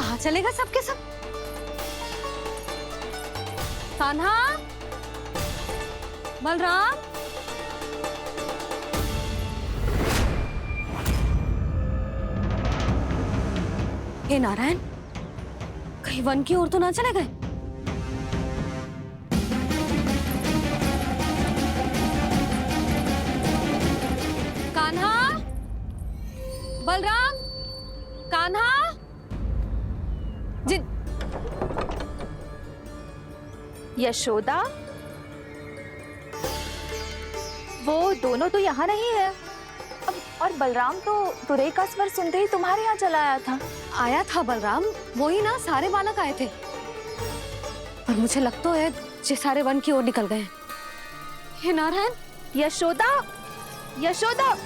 कहाँ चले गए सबके सब? कान्हा, बलराम, हे नारायण, कहीं वन की ओर तो ना चले गए? कान्हा, बलराम, कान्हा, जिन यशोदा, वो दोनों तो यहाँ नहीं है। अब और बलराम तो तुरई का स्वर सुनते ही तुम्हारे यहाँ चला आया था। आया था बलराम, वही ना सारे बालक आए थे। पर मुझे लगता है ये सारे वन की ओर निकल गए। हे नारायण, यशोदा, यशोदा,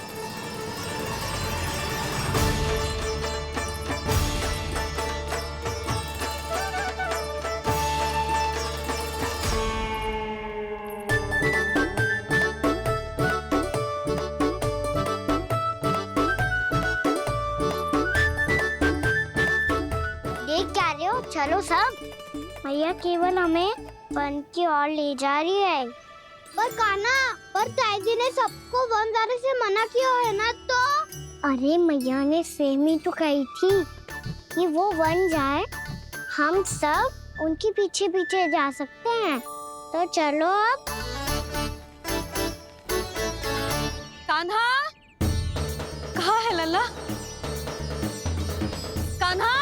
चलो सब, मैया केवल हमें वन की ओर ले जा रही है। पर कान्हा, पर ताईजी ने सबको वन जाने से मना किया है ना तो? अरे मैया ने सेम ही तो कही थी कि वो वन जाए, हम सब उनके पीछे पीछे जा सकते हैं। तो चलो अब। कान्हा, कहाँ है लल्ला? कान्हा,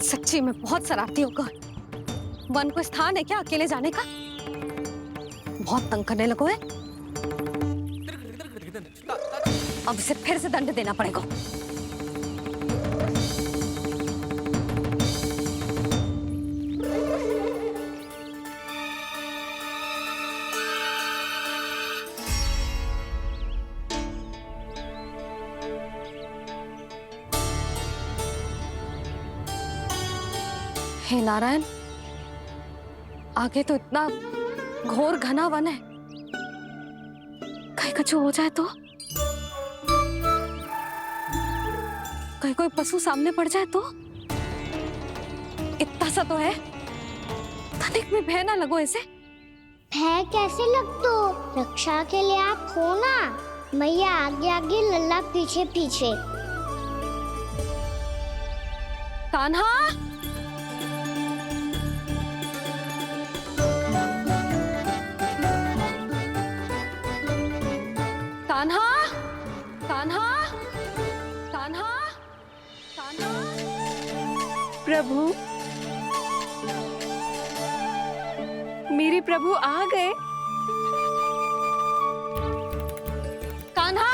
सच्ची में बहुत शरारती होकर। वन को स्थान है क्या अकेले जाने का? बहुत तंग करने लगो है। अब इसे फिर से दंड देना पड़ेगा। हे नारायण, आगे तो इतना घोर घना वन है, कहीं कुछ हो जाए तो? कहीं कोई पशु सामने पड़ जाए तो? इतना सा तो है, तनिक में भय ना लगो इसे। भय कैसे लग तो? रक्षा के लिए आप हो ना। मैया आगे आगे, लल्ला पीछे पीछे। कान्हा, कान्हा, कान्हा, कान्हा, कान्हा। प्रभु, मेरे प्रभु आ गए। कान्हा,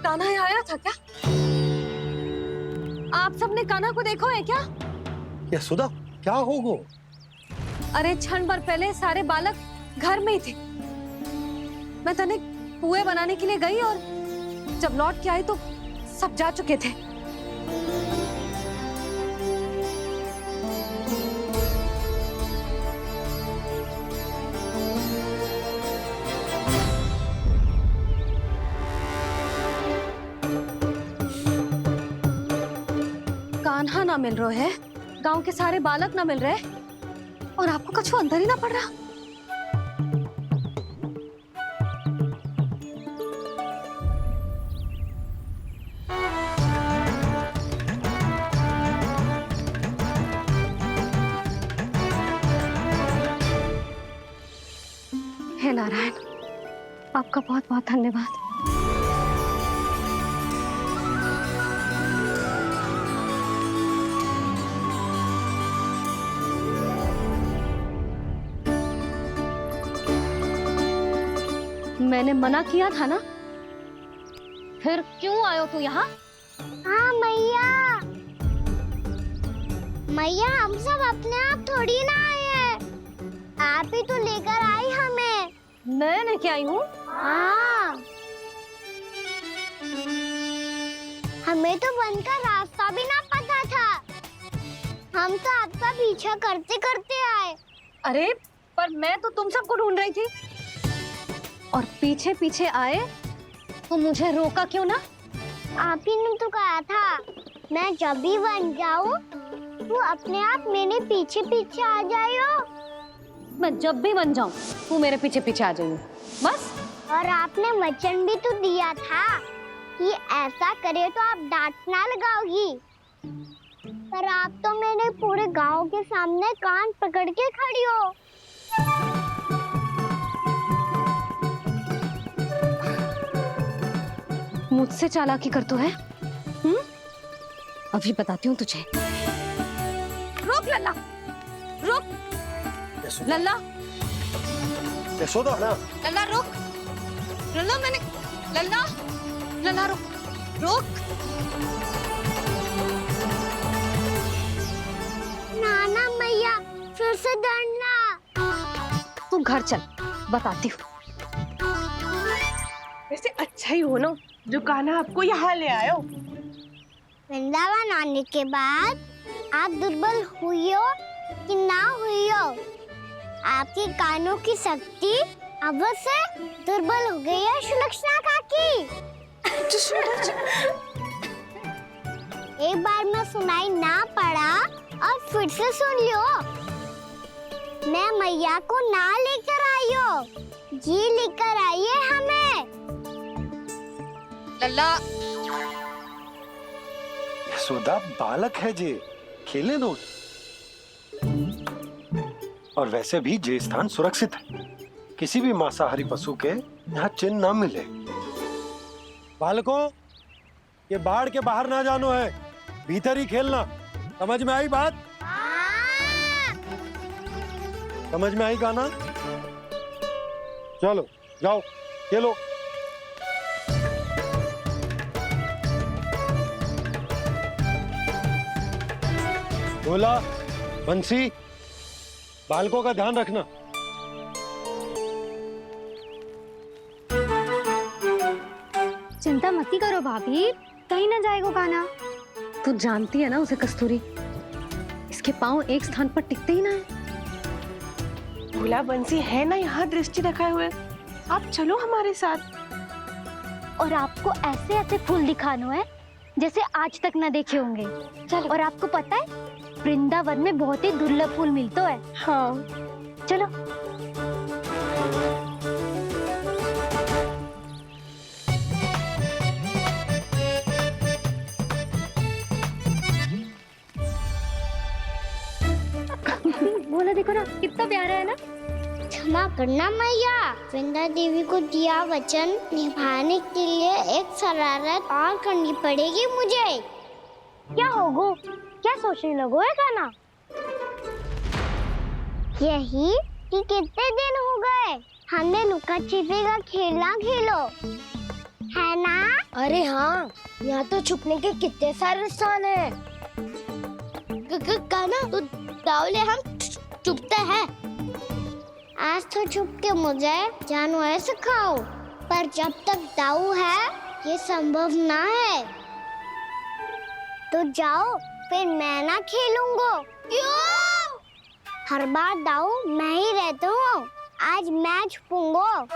कान्हा यहाँ आया था क्या? आप सबने कान्हा को देखो है क्या? यशोदा, क्या हो गो? अरे क्षण भर पहले सारे बालक घर में ही थे। मैं तनिक पुए बनाने के लिए गई और जब लौट के आई तो सब जा चुके थे। कान्हा ना मिल रहे है, गांव के सारे बालक ना मिल रहे, और आपको कछु अंदर ही ना पड़ रहा। हे नारायण, आपका बहुत बहुत धन्यवाद। मैंने मना किया था ना, फिर क्यों आयो तू यहाँ? हाँ मैया, मैया हम सब अपने आप थोड़ी ना आए हैं, आप ही तो लेकर आई हमें। मैं लेके आई हूँ? हाँ, हमें तो वन का रास्ता भी ना पता था, हम तो आपका पीछा करते करते आए। अरे पर मैं तो तुम सबको ढूंढ रही थी, और पीछे पीछे आए तो मुझे रोका क्यों ना? आप ही ने तो कहा था मैं जब भी बन जाऊं तू अपने आप मेरे पीछे पीछे आ जाइयो। मैं जब भी बन जाऊं तू मेरे पीछे पीछे आ जाइयो, बस। और आपने वचन भी तो दिया था कि ऐसा करे तो आप डांट ना लगाओगी, पर आप तो मेरे पूरे गांव के सामने कान पकड़ के खड़ी हो। मुझसे चालाकी कर तो है? अभी बताती हूँ तुझे। रुक लल्ला, रुक लल्ला, यशोदा ना, लल्ला रुक, लल्ला मैंने, लल्ला, लल्ला रुक, रुक। नाना मैया फिर से डरना। तू घर चल, बताती हूँ। वैसे अच्छा ही हो ना जो कान्हा आपको यहाँ ले आयो। वृंदावन आने के बाद आप दुर्बल हुई हो कि ना हुई हो, आपके कानों की शक्ति अब से दुर्बल हो गई है सुलक्षणा काकी। एक बार में सुनाई ना पड़ा और फिर से सुन लियो। मैं मैया को ना लेकर आई हो, जी लेकर आई है हमें। लल्ला, यशोदा बालक है जे, खेले दो। और वैसे भी जे स्थान सुरक्षित है, किसी भी मांसाहारी पशु के यहाँ चिन्ह ना मिले। बालकों, ये बाढ़ के बाहर ना जानो है, भीतर ही खेलना। समझ में आई बात? समझ में आई गाना? चलो जाओ खेलो। बोला बंसी, बालकों का ध्यान रखना। चिंता मत करो भाभी, कहीं ना जाएगा कान्हा। तू जानती है ना उसे कस्तूरी, इसके पांव एक स्थान पर टिकते ही ना है। भोला बंसी है ना यहाँ दृष्टि रखाए हुए, आप चलो हमारे साथ। और आपको ऐसे ऐसे फूल दिखानो है जैसे आज तक न देखे होंगे। चलो। और आपको पता है वृंदावन में बहुत ही दुर्लभ फूल मिलते हैं। हाँ चलो। बोला देखो ना कितना प्यारा है ना। क्षमा करना मैया, वृंदा देवी को दिया वचन निभाने के लिए एक शरारत और करनी पड़ेगी मुझे। क्या होगो? क्या सोचने लगो है कान्हा? यही कि कितने दिन हो गए हमने लुका छिपी का खेलना खेलो, है ना? अरे हाँ, यहाँ तो छुपने के कितने सारे स्थान है। कान्हा तो दावले हम छुपते हैं। आज तो छुप के मुझे जानवर सिखाओ, पर जब तक दाऊ है ये संभव ना है। तो जाओ, फिर मैं ना खेलूंगा। क्यों? हर बार दाऊ मैं ही रहता हूँ, आज मैं छुपूंगा।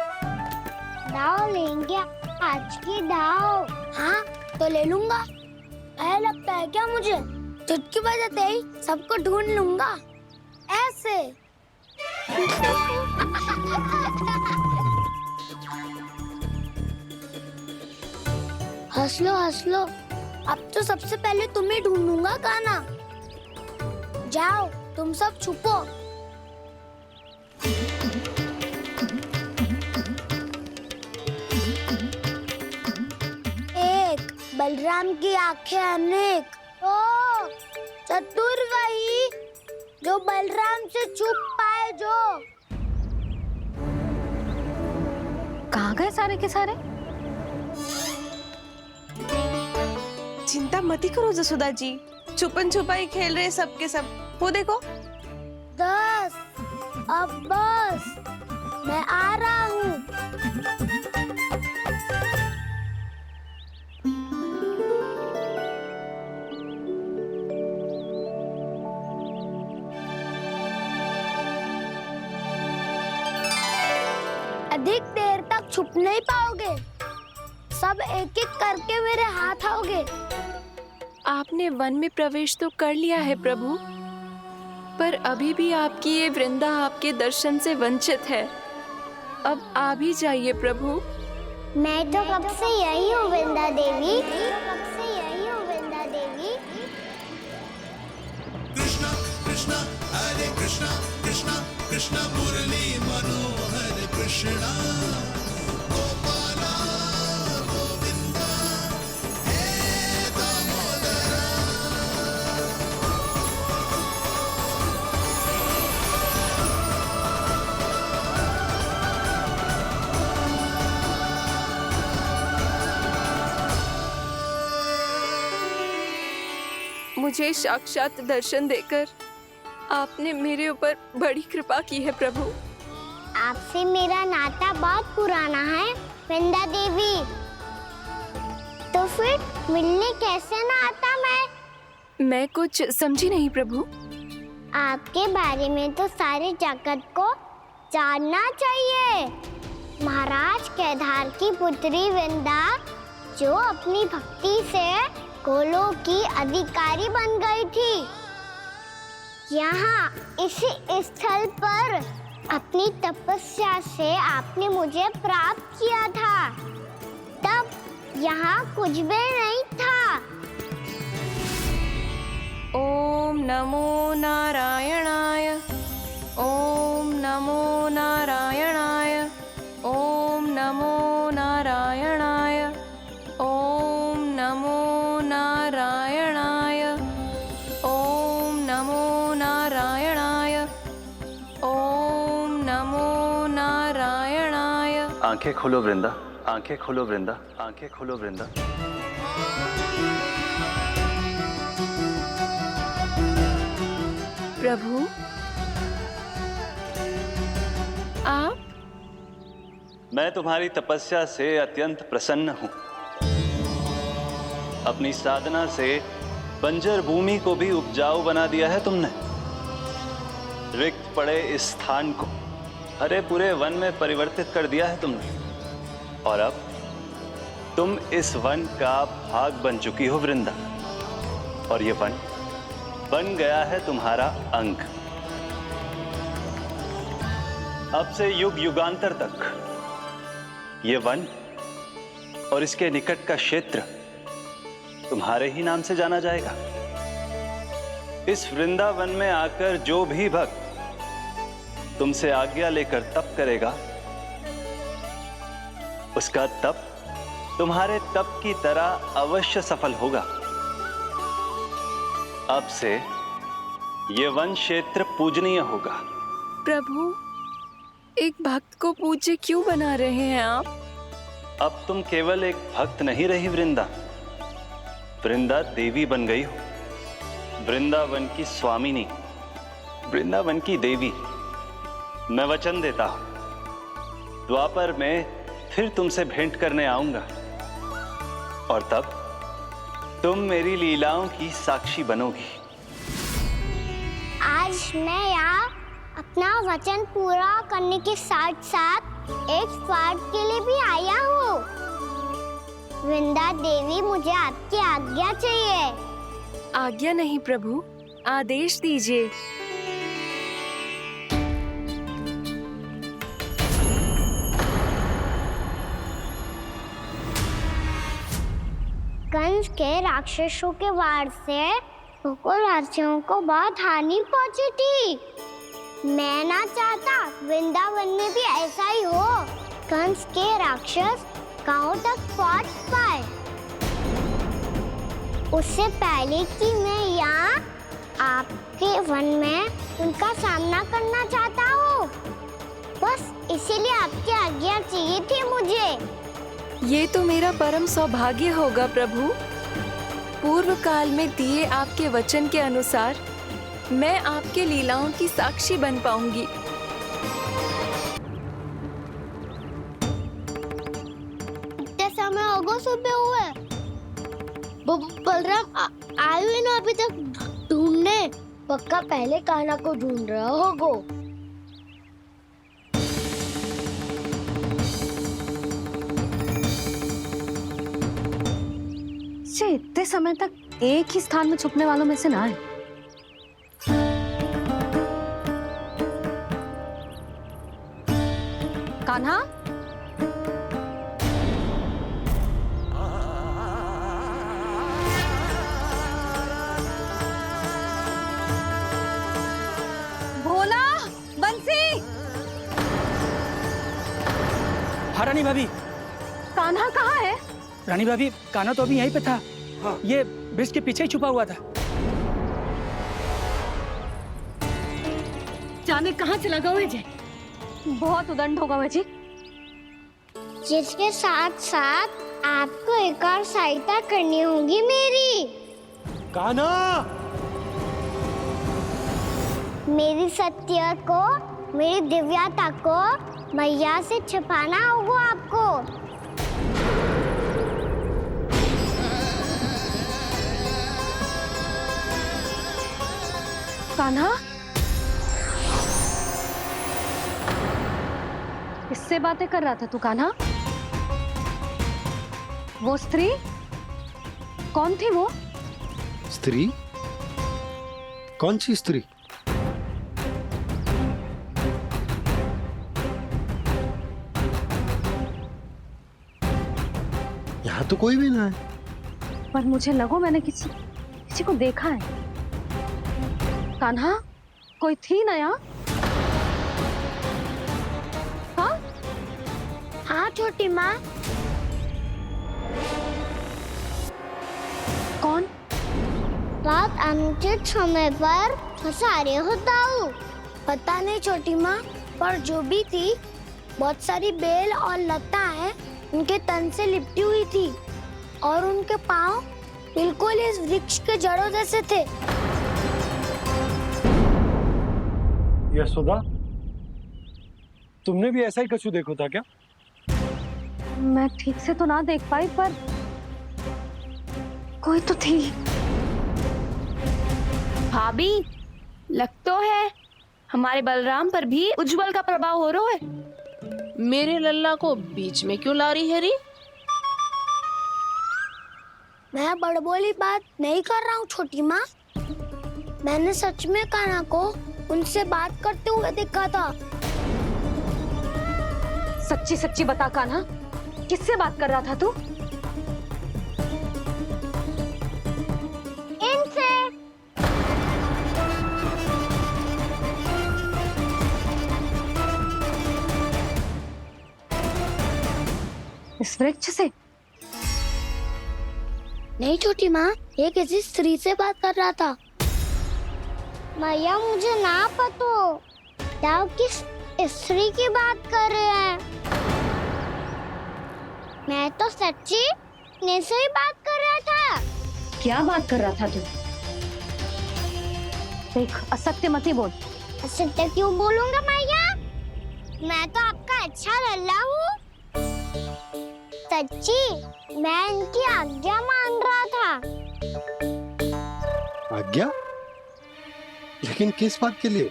दाऊ लेंगे आज की दाऊ। हाँ तो ले लूंगा। ऐसा लगता है क्या मुझे? चुटकी बजाते ही सबको ढूंढ लूंगा ऐसे। हंस लो, अब तो सबसे पहले तुम्हें ढूंढूंगा कान्हा। जाओ तुम सब छुपो। एक, बलराम की आंखें अनेक। ओ, चतुर वही जो बलराम से छुप पाए जो। कहाँ कहाँ गए सारे के सारे? चिंता मत ही करो जसोदा जी, छुपन छुपाई खेल रहे सब के सब। वो देखो। 10 अब बस, मैं आ रहा हूँ। अधिक देर तक छुप नहीं पाओगे, सब एक एक करके मेरे हाथ आओगे। आपने वन में प्रवेश तो कर लिया है प्रभु, पर अभी भी आपकी ये वृंदा आपके दर्शन से वंचित है। अब आ भी जाइए प्रभु। मैं तो कब से यही हूँ वृंदा देवी, कब से यही हूँ वृंदा देवी। कृष्णा कृष्णा हरे कृष्णा कृष्णा कृष्णा मुरली मनोहर कृष्णा गोपाला गोविंदा हे दामोदरा। मुझे साक्षात दर्शन देकर आपने मेरे ऊपर बड़ी कृपा की है प्रभु। आपसे मेरा नाता बहुत पुराना है वृंदा देवी, तो फिर मिलने कैसे ना आता मैं कुछ समझी नहीं प्रभु। आपके बारे में तो सारे जगत को जानना चाहिए। महाराज केदार की पुत्री वृंदा, जो अपनी भक्ति से गोलों की अधिकारी बन गई थी, यहाँ इसी स्थल पर अपनी तपस्या से आपने मुझे प्राप्त किया था। तब यहाँ कुछ भी नहीं था। ओम नमो नारायणाय, ओम नमो नारायणाय, ओम नमो नारायणाय, ओम नमो नारायणाय, ओम नमो नारायणाय, ओम नमो नारायणाय। आंखें खोलो वृंदा, आंखें खोलो वृंदा, आंखें खोलो वृंदा। प्रभु आप? मैं तुम्हारी तपस्या से अत्यंत प्रसन्न हूं। अपनी साधना से बंजर भूमि को भी उपजाऊ बना दिया है तुमने। रिक्त पड़े इस स्थान को हरे पूरे वन में परिवर्तित कर दिया है तुमने। और अब तुम इस वन का भाग बन चुकी हो वृंदा, और ये वन बन गया है तुम्हारा अंग। अब से युग युगांतर तक ये वन और इसके निकट का क्षेत्र तुम्हारे ही नाम से जाना जाएगा। इस वृंदावन में आकर जो भी भक्त तुमसे आज्ञा लेकर तप करेगा, उसका तप तुम्हारे तप की तरह अवश्य सफल होगा। अब से ये वन क्षेत्र पूजनीय होगा। प्रभु, एक भक्त को पूज्य क्यों बना रहे हैं आप? अब तुम केवल एक भक्त नहीं रही वृंदा, वृंदा देवी बन गई हो। वृंदावन की स्वामिनी, वृंदावन की देवी। मैं वचन देता हूं, द्वापर में फिर तुमसे भेंट करने आऊंगा, और तब तुम मेरी लीलाओं की साक्षी बनोगी। आज मैं यहाँ अपना वचन पूरा करने के साथ साथ एक स्वार्थ के लिए भी आया हूँ। वृंदा देवी, मुझे आपकी आज्ञा चाहिए। आज्ञा नहीं प्रभु, आदेश दीजिए। कंस के राक्षसों के वार से गोकुलवासियों को बहुत हानि पहुंची थी। मैं ना चाहता वृंदावन में भी ऐसा ही हो। कंस के राक्षस गांव तक पहुंच पाए, उससे पहले कि मैं यहाँ आपके वन में उनका सामना करना चाहता हूँ। बस इसीलिए आपकी आज्ञा चाहिए थी मुझे। ये तो मेरा परम सौभाग्य होगा प्रभु। पूर्व काल में दिए आपके वचन के अनुसार मैं आपके लीलाओं की साक्षी बन पाऊंगी। इतने समय होगा सुबह हुए। बलराम आयु ही ना अभी तक ढूंढने। पक्का पहले कान्हा को ढूंढ रहा होगा। इतने समय तक एक ही स्थान में छुपने वालों में से ना है। कान्हा, भोला, बंसी। हाँ रानी भाभी। कान्हा कहाँ है? रानी भाभी, कान्हा तो अभी यहीं पे था। हाँ। ये ब्रिज के पीछे ही छुपा हुआ था। जाने कहाँ चला गया है? बहुत उदंड होगा वजी। जिसके साथ साथ आपको एक और सहायता करनी होगी मेरी। कान्हा, मेरी सत्य को, मेरी दिव्यता को मैया से छिपाना होगा आपको। कान्हा, किससे बातें कर रहा था तू कान्हा? वो स्त्री कौन थी? वो स्त्री? कौन सी स्त्री? यहाँ तो कोई भी ना है। पर मुझे लगो मैंने किसी को देखा है। कान्हा, कोई थी ना यहाँ? हाँ? हाँ छोटी माँ। कौन? रात अनुचित समय पर फंसारे होता हूँ। पता नहीं छोटी माँ, पर जो भी थी बहुत सारी बेल और लताएं उनके तन से लिपटी हुई थी और उनके पाँव बिल्कुल इस वृक्ष के जड़ों जैसे थे। यशोदा, तुमने भी ऐसा ही कछु देखा था क्या? मैं ठीक से तो ना देख पाई, पर कोई तो थी। भाभी, लग तो है हमारे बलराम पर भी उज्जवल का प्रभाव हो रहा है। मेरे लल्ला को बीच में क्यों ला रही है री? मैं बड़बोली बात नहीं कर रहा हूँ छोटी माँ। मैंने सच में कान्हा को उनसे बात करते हुए देखा था। सच्ची सच्ची बता कान्हा, किससे बात कर रहा था तू? इनसे। इस वृक्ष से? नहीं छोटी माँ, ये किसी स्त्री से बात कर रहा था। मैया मुझे ना पता क्या किस स्त्री की बात कर रहे हैं। मैं तो सच्ची ने से ही बात कर रहा था। क्या बात कर रहा था तू? देख, असत्य मत ही बोल। असत्य क्यों बोलूंगा मैया? मैं तो आपका अच्छा लल्ला हूँ। सच्ची मैं इनकी आज्ञा मान रहा था। आज्ञा? लेकिन किस बात के लिए?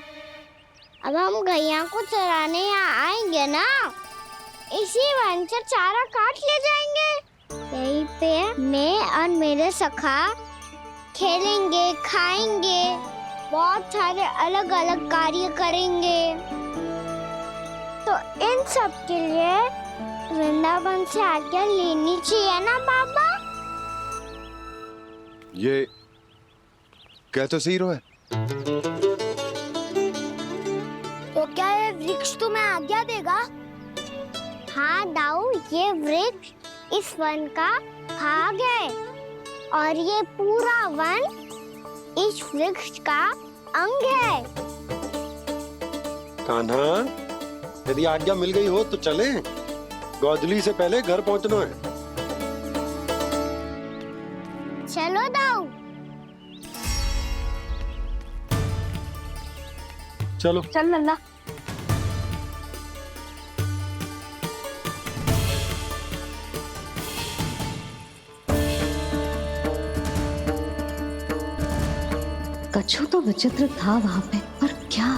अब हम गैया को चराने यहाँ आएंगे ना, इसी वन से चारा काट ले जाएंगे। यहीं पे मैं और मेरे सखा खेलेंगे, खाएंगे, बहुत सारे अलग अलग कार्य करेंगे। तो इन सब के लिए वृंदावन से आज्ञा लेनी चाहिए ना बाबा? ये क्या तो सही रो है। तो क्या ये वृक्ष तुम्हें आज्ञा देगा? हाँ दाऊ, ये वृक्ष इस वन का भाग है और ये पूरा वन इस वृक्ष का अंग है। कान्हा, यदि आज्ञा मिल गई हो तो चले, गोधली से पहले घर पहुंचना है। चलो दाऊ। चलो चल लल्ला। कछु तो विचित्र था वहां पे, पर क्या?